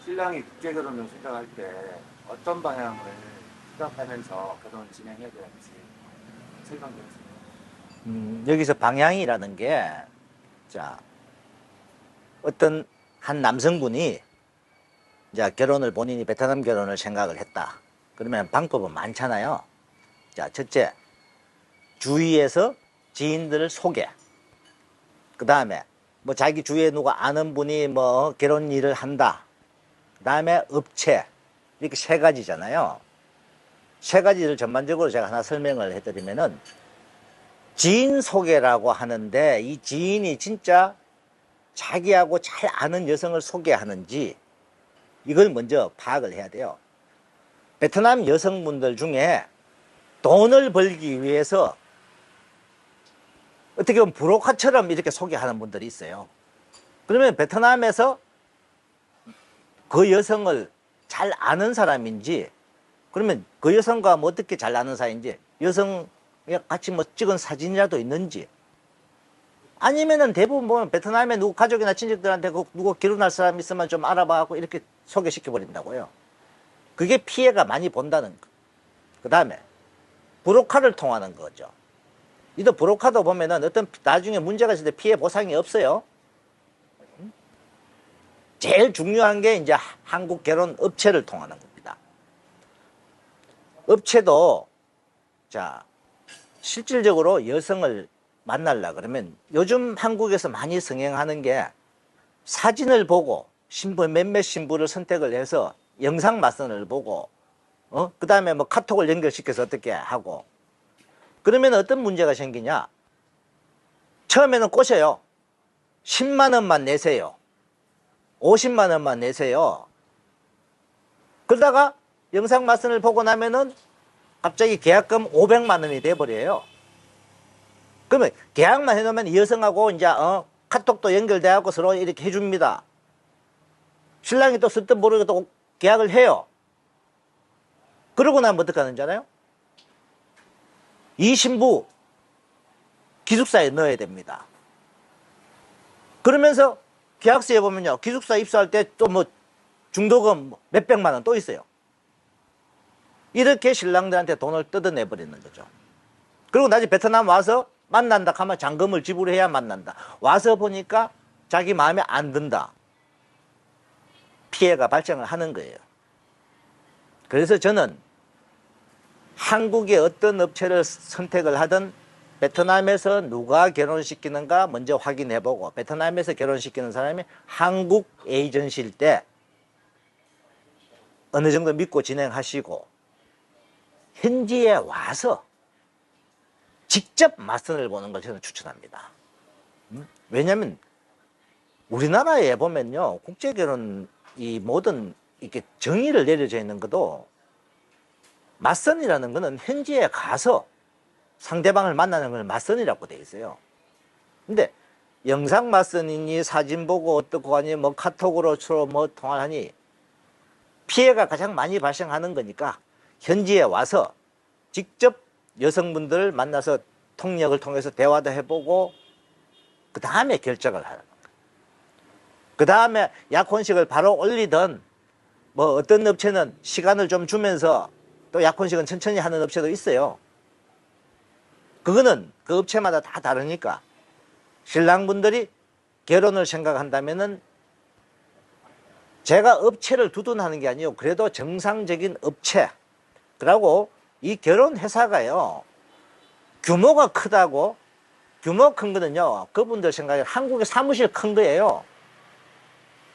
신랑이 국제 결혼을 생각할 때 어떤 방향을 생각하면서 결혼을 진행해야 되는지 설명 좀 주세요. 여기서 방향이라는 게, 자, 어떤 한 남성분이 자, 결혼을 본인이 베트남 결혼을 생각을 했다. 그러면 방법은 많잖아요. 자, 첫째, 주위에서 지인들 소개. 그 다음에 뭐 자기 주위에 누가 아는 분이 뭐 결혼 일을 한다. 그 다음에 업체. 이렇게 세 가지잖아요. 세 가지를 전반적으로 제가 하나 설명을 해드리면은 지인 소개라고 하는데 이 지인이 진짜 자기하고 잘 아는 여성을 소개하는지 이걸 먼저 파악을 해야 돼요. 베트남 여성분들 중에 돈을 벌기 위해서 어떻게 보면 브로커처럼 이렇게 소개하는 분들이 있어요. 그러면 베트남에서 그 여성을 잘 아는 사람인지, 그러면 그 여성과 뭐 어떻게 잘 아는 사이인지, 여성 같이 뭐 찍은 사진이라도 있는지, 아니면은 대부분 보면 베트남에 누구 가족이나 친척들한테 누구 결혼할 사람 있으면 좀 알아봐갖고 이렇게 소개시켜 버린다고요. 그게 피해가 많이 본다는 거. 그 다음에 브로커를 통하는 거죠. 이도 브로커도 보면은 어떤 나중에 문제가 있을 때 피해 보상이 없어요. 제일 중요한 게 이제 한국 결혼 업체를 통하는 겁니다. 업체도 자 실질적으로 여성을 만나려 그러면 요즘 한국에서 많이 성행하는 게 사진을 보고 신부 몇몇 신부를 선택을 해서 영상 맞선을 보고 그 다음에 뭐 카톡을 연결시켜서 어떻게 하고 그러면 어떤 문제가 생기냐. 처음에는 꼬셔요. 10만 원만 내세요. 50만 원만 내세요. 그러다가 영상 맞선을 보고 나면은 갑자기 계약금 500만 원이 돼버려요. 그러면 계약만 해놓으면 이 여성하고 이제 카톡도 연결돼갖고 서로 이렇게 해줍니다. 신랑이 또 쓸 듯 모르게 또 계약을 해요. 그러고 나면 어떻게 하는지 알아요? 이 신부 기숙사에 넣어야 됩니다. 그러면서 계약서에 보면요, 기숙사 입소할 때 또 뭐 중도금 몇백만 원 또 있어요. 이렇게 신랑들한테 돈을 뜯어내 버리는 거죠. 그리고 나중에 베트남 와서 만난다 하면 잔금을 지불해야 만난다. 와서 보니까 자기 마음에 안 든다. 피해가 발생을 하는 거예요. 그래서 저는 한국의 어떤 업체를 선택을 하든 베트남에서 누가 결혼시키는가 먼저 확인해보고 베트남에서 결혼시키는 사람이 한국 에이전시일 때 어느 정도 믿고 진행하시고 현지에 와서 직접 맞선을 보는 걸 저는 추천합니다. 왜냐하면 우리나라에 보면요, 국제결혼 이 모든 이렇게 정의를 내려져 있는 것도 맞선이라는 것은 현지에 가서 상대방을 만나는 걸 맞선이라고 돼 있어요. 근데 영상 맞선이니 사진 보고 어떻고 하니 뭐 카톡으로 서로 뭐 통화하니 피해가 가장 많이 발생하는 거니까 현지에 와서 직접 여성분들을 만나서 통역을 통해서 대화도 해보고 그 다음에 결정을 하는 거예요. 그 다음에 약혼식을 바로 올리든 뭐 어떤 업체는 시간을 좀 주면서 또 약혼식은 천천히 하는 업체도 있어요. 그거는 그 업체마다 다 다르니까 신랑분들이 결혼을 생각한다면은 제가 업체를 두둔하는 게 아니에요. 그래도 정상적인 업체. 그리고 이 결혼 회사가요, 규모가 크다고, 규모 큰 거는요, 그분들 생각에 한국의 사무실 큰 거예요.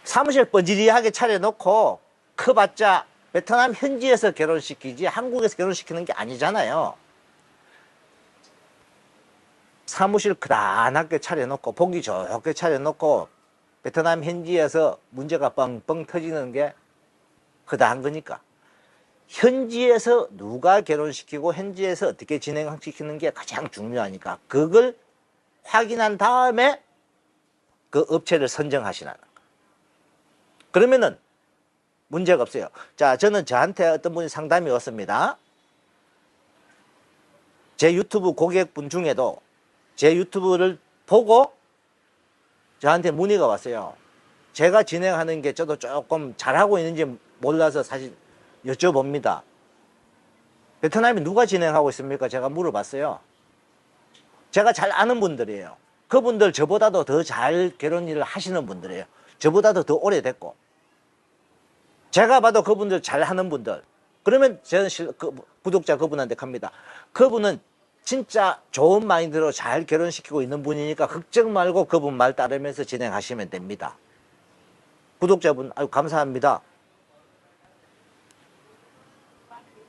사무실 뻔지리하게 차려놓고 커봤자 베트남 현지에서 결혼시키지 한국에서 결혼시키는 게 아니잖아요. 사무실 크다랗게 차려놓고 보기 좋게 차려놓고 베트남 현지에서 문제가 뻥뻥 터지는 게 크다한 거니까 현지에서 누가 결혼시키고 현지에서 어떻게 진행시키는 게 가장 중요하니까 그걸 확인한 다음에 그 업체를 선정하시라는 거. 그러면은 문제가 없어요. 자, 저는 저한테 어떤 분이 상담이 왔습니다. 제 유튜브 고객분 중에도 제 유튜브를 보고 저한테 문의가 왔어요. 제가 진행하는 게 저도 조금 잘하고 있는지 몰라서 사실 여쭤봅니다. 베트남에 누가 진행하고 있습니까? 제가 물어봤어요. 제가 잘 아는 분들이에요. 그분들 저보다도 더 잘 결혼 일을 하시는 분들이에요. 저보다도 더 오래됐고. 제가 봐도 그분들 잘 하는 분들. 그러면 저는 구독자 그분한테 갑니다. 그분은 진짜 좋은 마인드로 잘 결혼시키고 있는 분이니까 걱정 말고 그분 말 따르면서 진행하시면 됩니다. 구독자분, 아유, 감사합니다.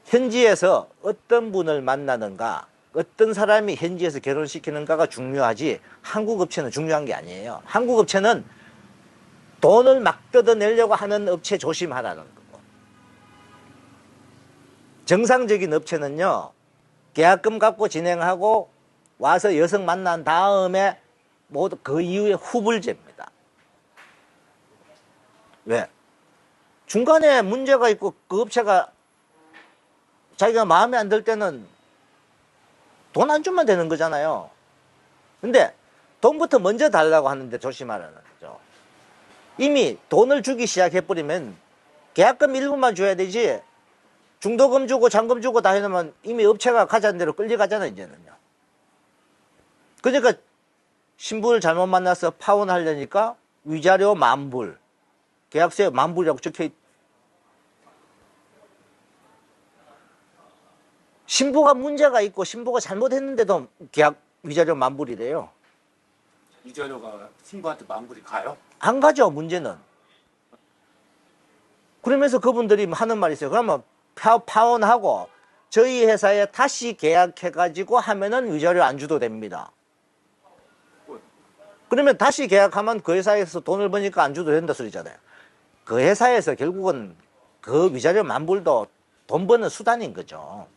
현지에서 어떤 분을 만나는가, 어떤 사람이 현지에서 결혼시키는가가 중요하지 한국 업체는 중요한 게 아니에요. 한국 업체는 돈을 막 뜯어내려고 하는 업체 조심하라는 거고. 정상적인 업체는요, 계약금 갖고 진행하고 와서 여성 만난 다음에 모두 그 이후에 후불제입니다. 왜? 중간에 문제가 있고 그 업체가 자기가 마음에 안 들 때는 돈 안 주면 되는 거잖아요. 근데 돈부터 먼저 달라고 하는데 조심하라는 거죠. 이미 돈을 주기 시작해버리면 계약금 일부만 줘야 되지 중도금 주고 잔금 주고 다 해놓으면 이미 업체가 가자는 대로 끌려가잖아요, 이제는요. 그러니까 신부를 잘못 만나서 파혼하려니까 위자료 10,000불, 계약서에 10,000불이라고 적혀있. 신부가 문제가 있고 신부가 잘못했는데도 계약 위자료 10,000불이래요. 위자료가 신부한테 10,000불이 가요? 안 가죠, 문제는. 그러면서 그분들이 하는 말이 있어요. 그러면 파혼하고 저희 회사에 다시 계약해가지고 하면은 위자료 안 줘도 됩니다. 그러면 다시 계약하면 그 회사에서 돈을 버니까 안 줘도 된다 소리잖아요. 그 회사에서 결국은 그 위자료 10,000불도 돈 버는 수단인 거죠.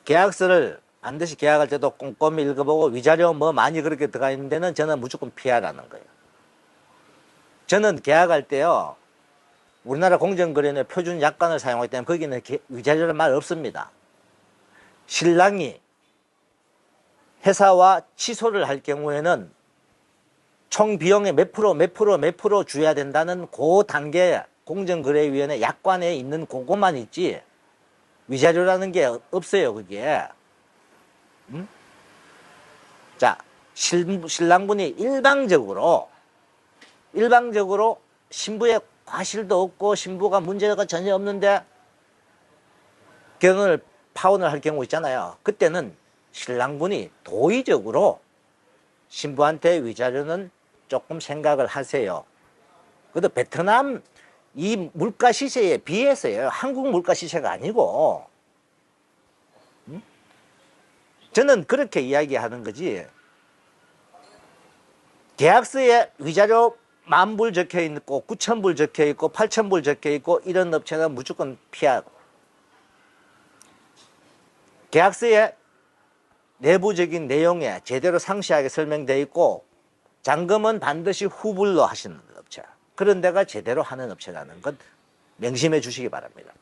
계약서를 반드시 계약할 때도 꼼꼼히 읽어보고 위자료 뭐 많이 그렇게 들어가 있는 데는 저는 무조건 피하라는 거예요. 저는 계약할 때요, 우리나라 공정거래는 표준 약관을 사용하기 때문에 거기는 위자료란 말 없습니다. 신랑이 회사와 취소를 할 경우에는 총 비용의 몇 프로 줘야 된다는 그 단계 공정거래위원회 약관에 있는 그것만 있지 위자료라는 게 없어요, 그게. 자, 신랑분이 일방적으로 신부의 과실도 없고 신부가 문제가 전혀 없는데 결혼을 파혼을 할 경우 있잖아요. 그때는 신랑분이 도의적으로 신부한테 위자료는 조금 생각을 하세요. 그래도 베트남 이 물가 시세에 비해서요. 한국 물가 시세가 아니고. 저는 그렇게 이야기하는 거지. 계약서에 위자료 10,000불 적혀 있고 9,000불 적혀 있고 8,000불 적혀 있고 이런 업체는 무조건 피하고. 계약서에 내부적인 내용에 제대로 상세하게 설명되어 있고 잔금은 반드시 후불로 하시는 업체. 그런 데가 제대로 하는 업체라는 것 명심해 주시기 바랍니다.